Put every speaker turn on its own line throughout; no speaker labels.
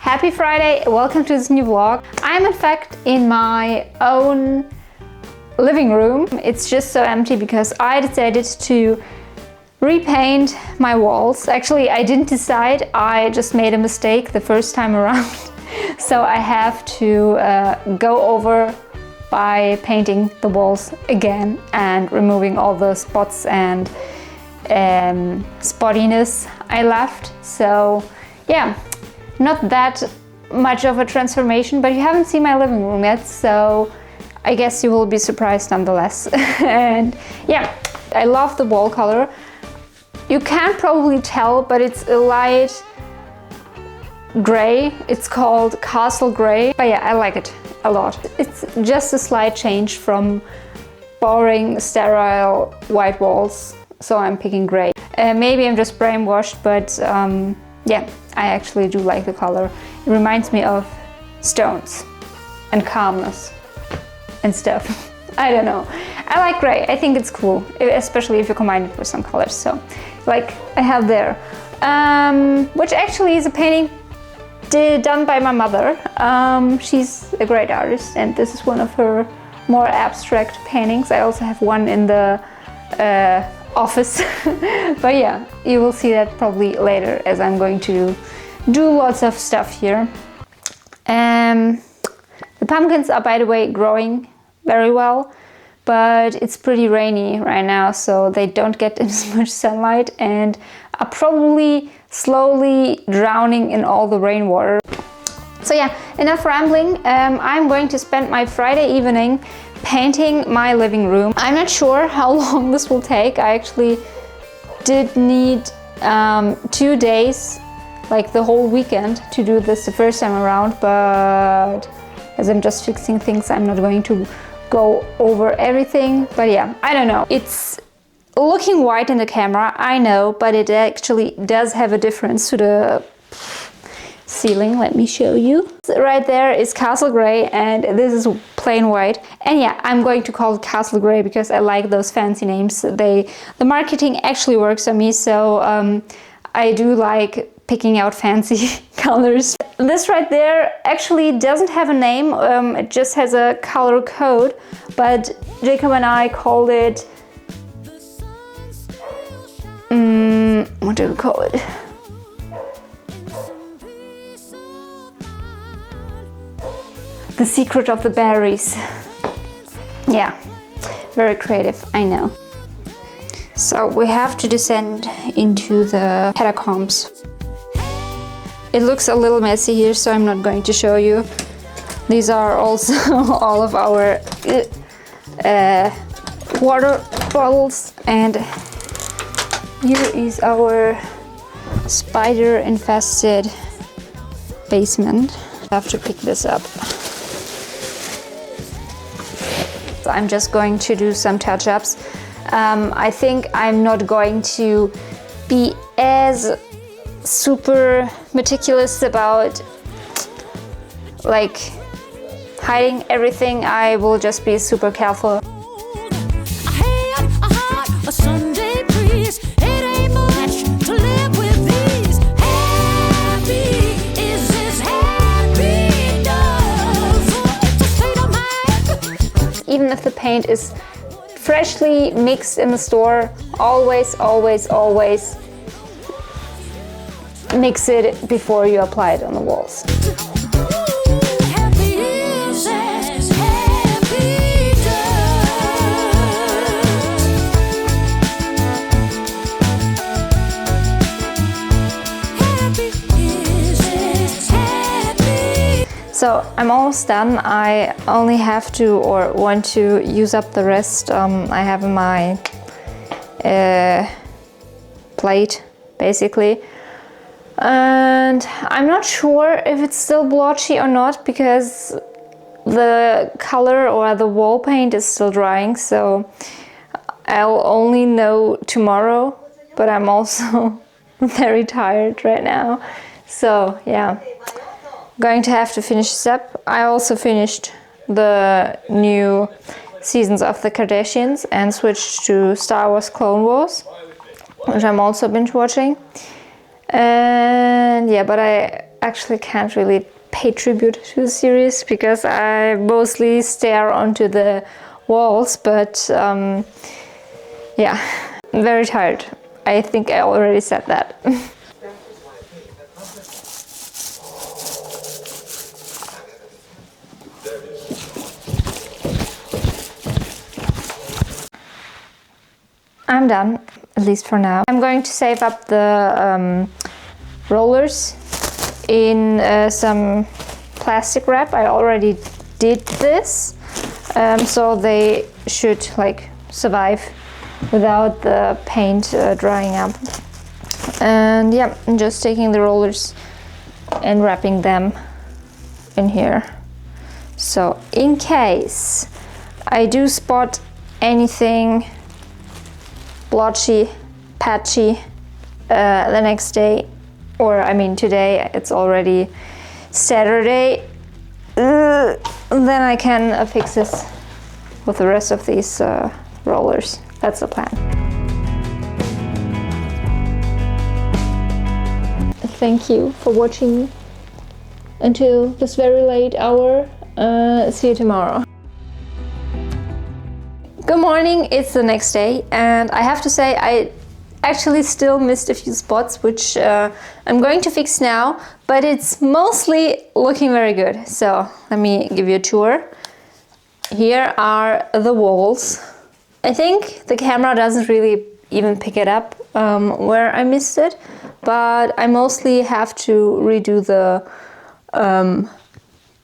Happy Friday, welcome to this new vlog. I'm in fact in my own living room. It's just so empty because I decided to repaint my walls. Actually, I didn't decide, I just made a mistake the first time around. So I have to go over by painting the walls again and removing all the spots and spottiness I left. So yeah, not that much of a transformation, but you haven't seen my living room yet, so I guess you will be surprised nonetheless. And yeah, I love the wall color. You can't probably tell, but it's a light gray. It's called Castle Gray, but yeah, I like it a lot. It's just a slight change from boring, sterile white walls, so I'm picking gray. Maybe I'm just brainwashed, but yeah, I actually do like the color. It reminds me of stones and calmness and stuff. I don't know. I like gray. I think it's cool, especially if you combine it with some colors. So, like I have there, which actually is a painting done by my mother. She's a great artist, and this is one of her more abstract paintings. I also have one in the office, but yeah, you will see that probably later as I'm going to do lots of stuff here. The pumpkins are, by the way, growing very well, but it's pretty rainy right now, so they don't get as much sunlight and are probably slowly drowning in all the rainwater. So yeah, enough rambling. I'm going to spend my Friday evening painting my living room. I'm not sure how long this will take. I actually did need 2 days, like the whole weekend, to do this the first time around, but as I'm just fixing things, I'm not going to go over everything. But yeah, I don't know. It's looking white in the camera, I know, but it actually does have a difference to the ceiling. Let me show you. Right there is Castle Gray and this is plain white. And yeah, I'm going to call it Castle Gray because I like those fancy names. The marketing actually works on me, so I do like picking out fancy colors. This right there actually doesn't have a name, it just has a color code, but Jacob and I called it what do we call it? The Secret of the Berries. Yeah, very creative, I know. So we have to descend into the catacombs. It looks a little messy here, so I'm not going to show you. These are also all of our water bottles, and here is our spider-infested basement. I have to pick this up. So I'm just going to do some touch-ups. I think I'm not going to be as super meticulous about like hiding everything. I will just be super careful. Even if the paint is freshly mixed in the store, always mix it before you apply it on the walls. So I'm almost done. I only have to or want to use up the rest I have in my plate, basically. And I'm not sure if it's still blotchy or not because the color or the wall paint is still drying, so I'll only know tomorrow, but I'm also very tired right now. So yeah, going to have to finish this up. I also finished the new seasons of the Kardashians and switched to Star Wars Clone Wars, which I'm also binge watching. And yeah, but I actually can't really pay tribute to the series because I mostly stare onto the walls, but yeah, I'm very tired. I think I already said that. I'm done, at least for now. I'm going to save up the rollers in some plastic wrap. I already did this, so they should like survive without the paint drying up. And yeah, I'm just taking the rollers and wrapping them in here. So in case I do spot anything blotchy, patchy the next day, or I mean today, it's already Saturday, then I can fix this with the rest of these rollers. That's the plan. Thank you for watching until this very late hour. See you tomorrow. Good morning, it's the next day, and I have to say I actually still missed a few spots, which I'm going to fix now, but it's mostly looking very good. So let me give you a tour. Here are the walls. I think the camera doesn't really even pick it up where I missed it, but I mostly have to redo the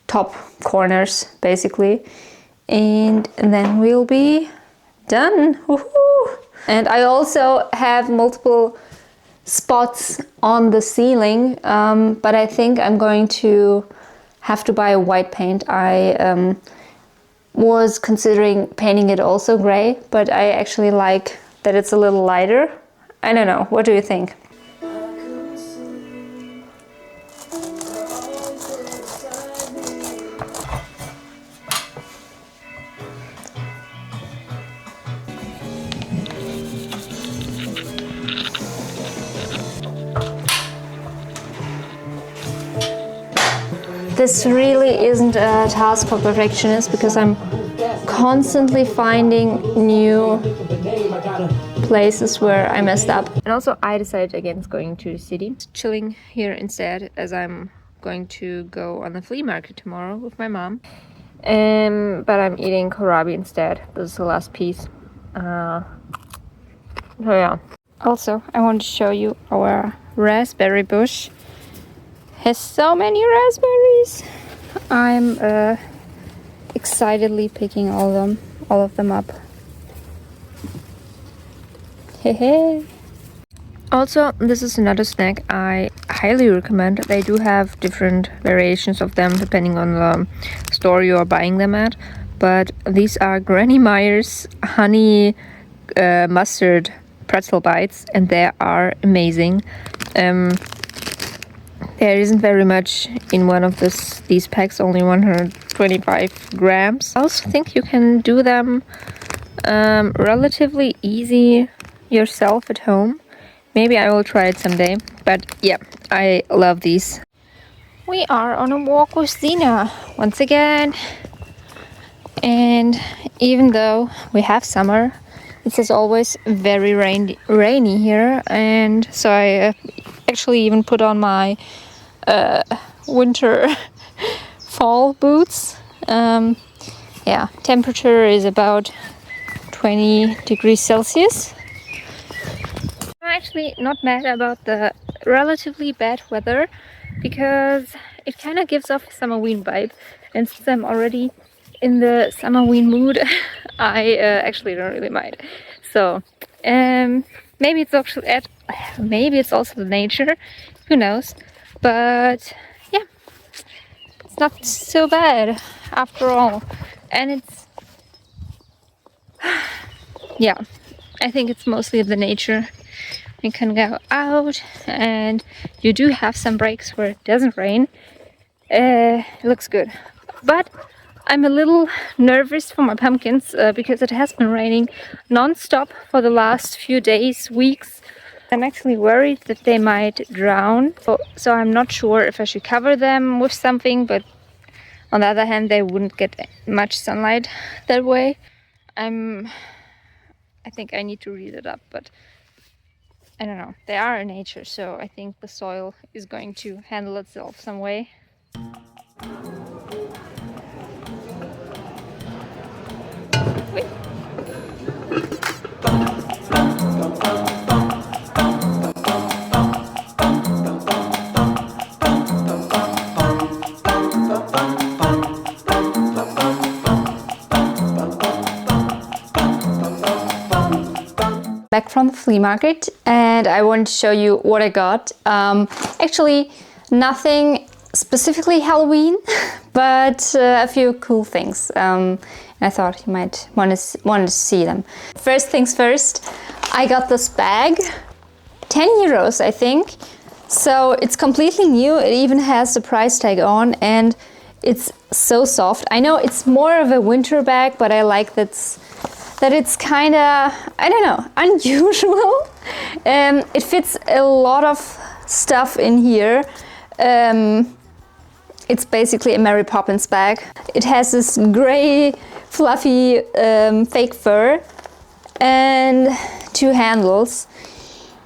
top corners basically, and then we'll be done. Woohoo! And I also have multiple spots on the ceiling, but I think I'm going to have to buy a white paint. I was considering painting it also gray, but I actually like that it's a little lighter. I don't know, what do you think? This really isn't a task for perfectionists because I'm constantly finding new places where I messed up. And also I decided against going to the city. Chilling here instead, as I'm going to go on the flea market tomorrow with my mom. But I'm eating kohlrabi instead. This is the last piece. So yeah. Also, I want to show you our raspberry bush. Has so many raspberries. I'm excitedly picking all of them up. Hey hey. Also, this is another snack I highly recommend. They do have different variations of them depending on the store you are buying them at. But these are Granny Meyer's honey mustard pretzel bites, and they are amazing. There isn't very much in one of these packs, only 125 grams. I also think you can do them relatively easy yourself at home. Maybe I will try it someday, but yeah, I love these. We are on a walk with Sina once again, and even though we have summer, it's as always very rainy here, and so I actually even put on my winter fall boots. Yeah, temperature is about 20 degrees Celsius. I'm actually not mad about the relatively bad weather because it kind of gives off a summerween vibe, and since I'm already in the summerween mood, I actually don't really mind. So maybe it's also the nature, who knows. But yeah, it's not so bad after all. And it's, yeah, I think it's mostly the nature. You can go out and you do have some breaks where it doesn't rain. It looks good. But I'm a little nervous for my pumpkins because it has been raining non-stop for the last few days, weeks. I'm actually worried that they might drown. So I'm not sure if I should cover them with something, but on the other hand, they wouldn't get much sunlight that way. I think I need to read it up, but I don't know. They are in nature, so I think the soil is going to handle itself some way. Wait. Back from the flea market, and I want to show you what I got. Actually, nothing specifically Halloween, but a few cool things. And I thought you might want to see them. First things first, I got this bag, 10 euros I think. So it's completely new. It even has the price tag on, and it's so soft. I know it's more of a winter bag, but I like that it's kind of, I don't know, unusual. It fits a lot of stuff in here. It's basically a Mary Poppins bag. It has this gray, fluffy fake fur and 2 handles.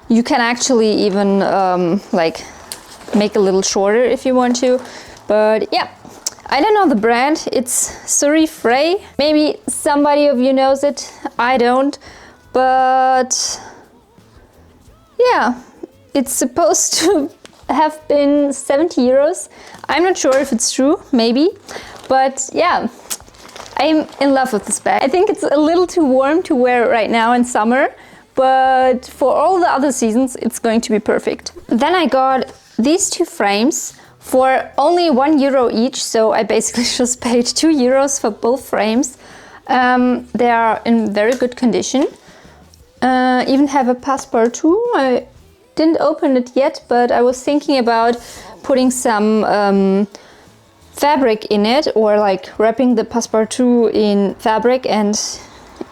You can actually even like make a little shorter if you want to, but yeah. I don't know the brand, it's Surrey Frey. Maybe somebody of you knows it, I don't. But yeah, it's supposed to have been 70 euros. I'm not sure if it's true, maybe. But yeah, I'm in love with this bag. I think it's a little too warm to wear right now in summer, but for all the other seasons, it's going to be perfect. Then I got these 2 frames for only 1 euro each, so I basically just paid 2 euros for both frames. They are in very good condition. Even have a passepartout. I didn't open it yet, but I was thinking about putting some fabric in it, or like wrapping the passepartout in fabric and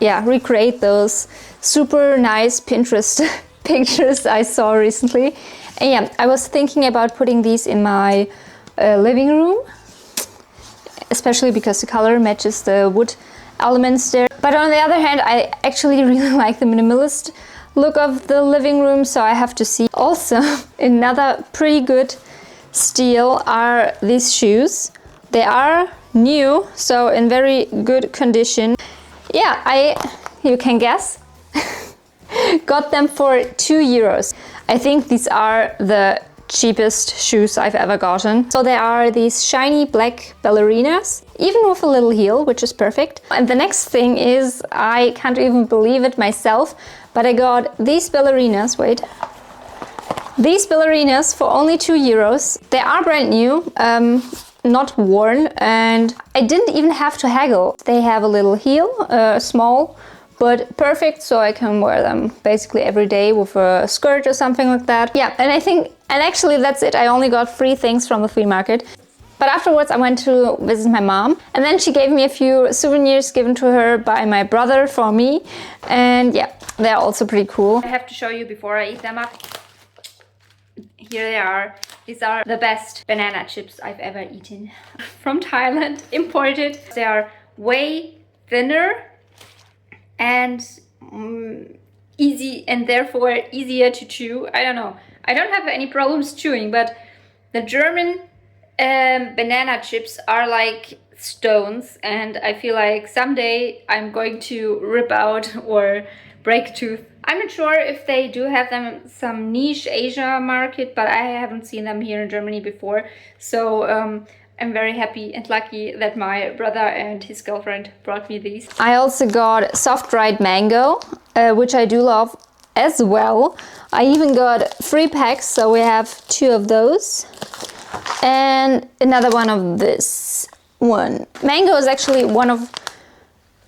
yeah, recreate those super nice Pinterest pictures I saw recently. And yeah, I was thinking about putting these in my living room, especially because the color matches the wood elements there. But on the other hand, I actually really like the minimalist look of the living room, so I have to see. Also, another pretty good steal are these shoes. They are new, so in very good condition. Yeah, you can guess, got them for 2 euros. I think these are the cheapest shoes I've ever gotten. So they are these shiny black ballerinas, even with a little heel, which is perfect. And the next thing is, I can't even believe it myself, but I got these ballerinas, these ballerinas for only 2 euros. They are brand new, not worn, and I didn't even have to haggle. They have a little heel, small, but perfect, so I can wear them basically every day with a skirt or something like that. Yeah, and actually that's it. I only got 3 things from the flea market. But afterwards I went to visit my mom, and then she gave me a few souvenirs given to her by my brother for me. And yeah, they're also pretty cool. I have to show you before I eat them up. Here they are. These are the best banana chips I've ever eaten. From Thailand, imported. They are way thinner and easy, and therefore easier to chew. I don't know. I don't have any problems chewing, but the German banana chips are like stones, and I feel like someday I'm going to rip out or break tooth. I'm not sure if they do have them in some niche Asia market, but I haven't seen them here in Germany before. So I'm very happy and lucky that my brother and his girlfriend brought me these. I also got soft dried mango, which I do love as well. I even got 3 packs, so we have 2 of those. And another one of this one. Mango is actually one of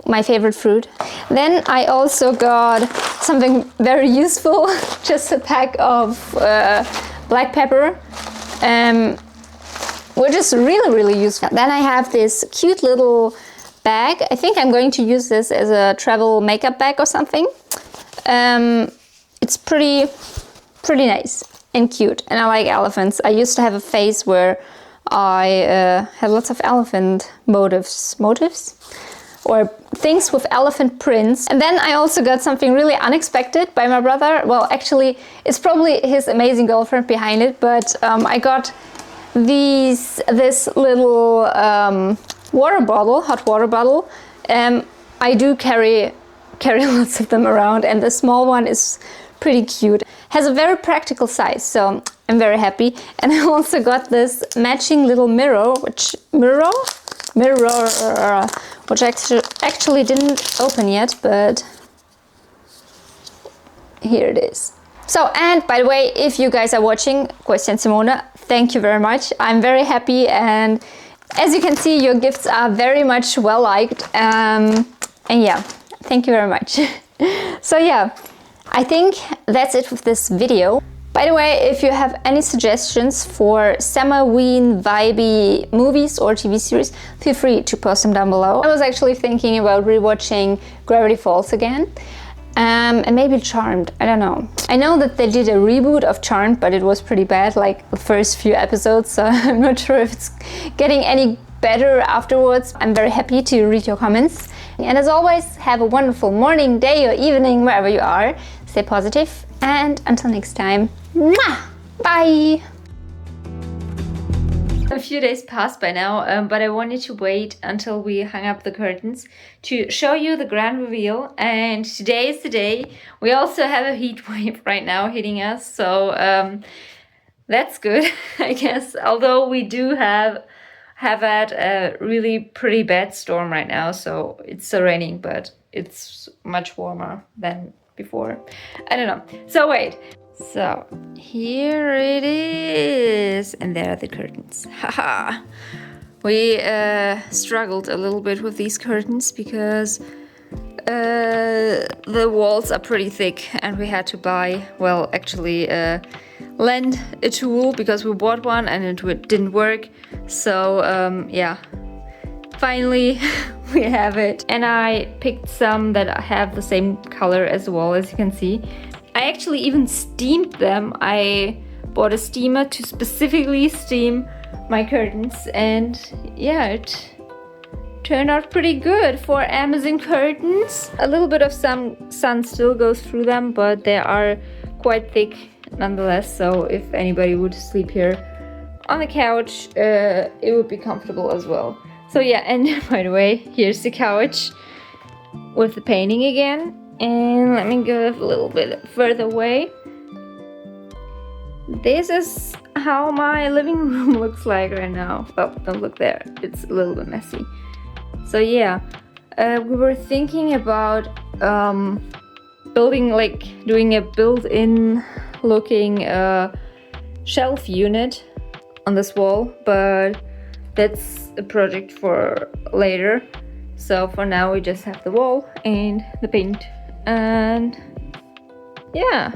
my favorite fruit. Then I also got something very useful, just a pack of black pepper, which is really useful. Then I have this cute little bag. I think I'm going to use this as a travel makeup bag or something. It's pretty pretty nice and cute. And I like elephants. I used to have a phase where I had lots of elephant motifs or things with elephant prints. And then I also got something really unexpected by my brother. Well, actually, it's probably his amazing girlfriend behind it, but I got this little water bottle, hot water bottle. I do carry lots of them around, and the small one is pretty cute. Has a very practical size, so I'm very happy. And I also got this matching little mirror, which actually didn't open yet, but here it is. So, and by the way, if you guys are watching, Question Simone, thank you very much. I'm very happy, and as you can see, your gifts are very much well liked. And yeah, thank you very much. So yeah, I think that's it with this video. By the way, if you have any suggestions for Summerween vibey movies or TV series, feel free to post them down below. I was actually thinking about rewatching Gravity Falls again. And maybe Charmed, I don't know. I know that they did a reboot of Charmed, but it was pretty bad, like the first few episodes, so I'm not sure if it's getting any better afterwards. I'm very happy to read your comments. And as always, have a wonderful morning, day or evening, wherever you are. Stay positive, and until next time, mwah! Bye! A few days passed by now, but I wanted to wait until we hung up the curtains to show you the grand reveal. And today is the day. We also have a heat wave right now hitting us, so that's good, I guess. Although we do have had a really pretty bad storm right now, so it's still raining, but it's much warmer than before. I don't know. So wait. So here it is, and there are the curtains. Haha. We struggled a little bit with these curtains because the walls are pretty thick, and we had to buy, well, actually lend a tool because we bought one and it didn't work. So yeah, finally we have it, and I picked some that have the same color as the wall, as you can see. I actually even steamed them. I bought a steamer to specifically steam my curtains, and yeah, it turned out pretty good for Amazon curtains. A little bit of some sun still goes through them, but they are quite thick nonetheless, so if anybody would sleep here on the couch, it would be comfortable as well. So yeah, and by the way, here's the couch with the painting again. And let me go a little bit further away. This is how my living room looks like right now. Oh, don't look there. It's a little bit messy. So yeah, we were thinking about doing a built-in looking shelf unit on this wall, but that's a project for later. So for now we just have the wall and the paint. And yeah,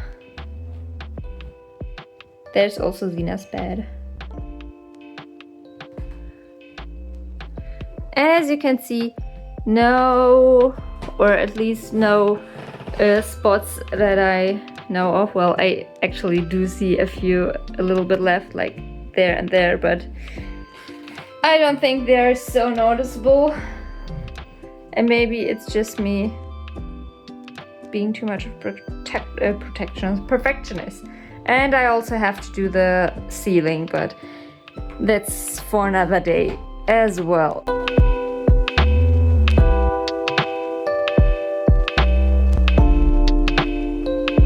there's also Sina's bed. As you can see, no, or at least no spots that I know of. Well, I actually do see a little bit left, like there and there, but I don't think they're so noticeable. And maybe it's just me being too much of perfectionist. And I also have to do the ceiling, but that's for another day as well.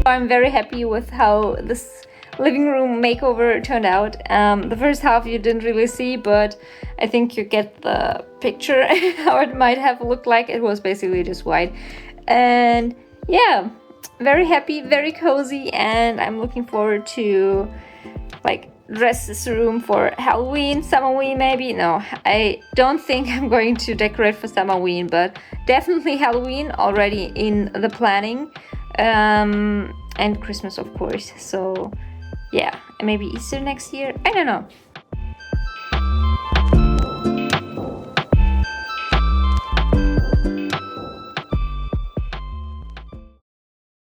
I'm very happy with how this living room makeover turned out. The first half you didn't really see, but I think you get the picture how it might have looked like. It was basically just white. And yeah, very happy, very cozy, and I'm looking forward to like dress this room for Halloween, Summerween maybe. No, I don't think I'm going to decorate for Summerween, but definitely Halloween already in the planning, and Christmas of course. So yeah, and maybe Easter next year, I don't know.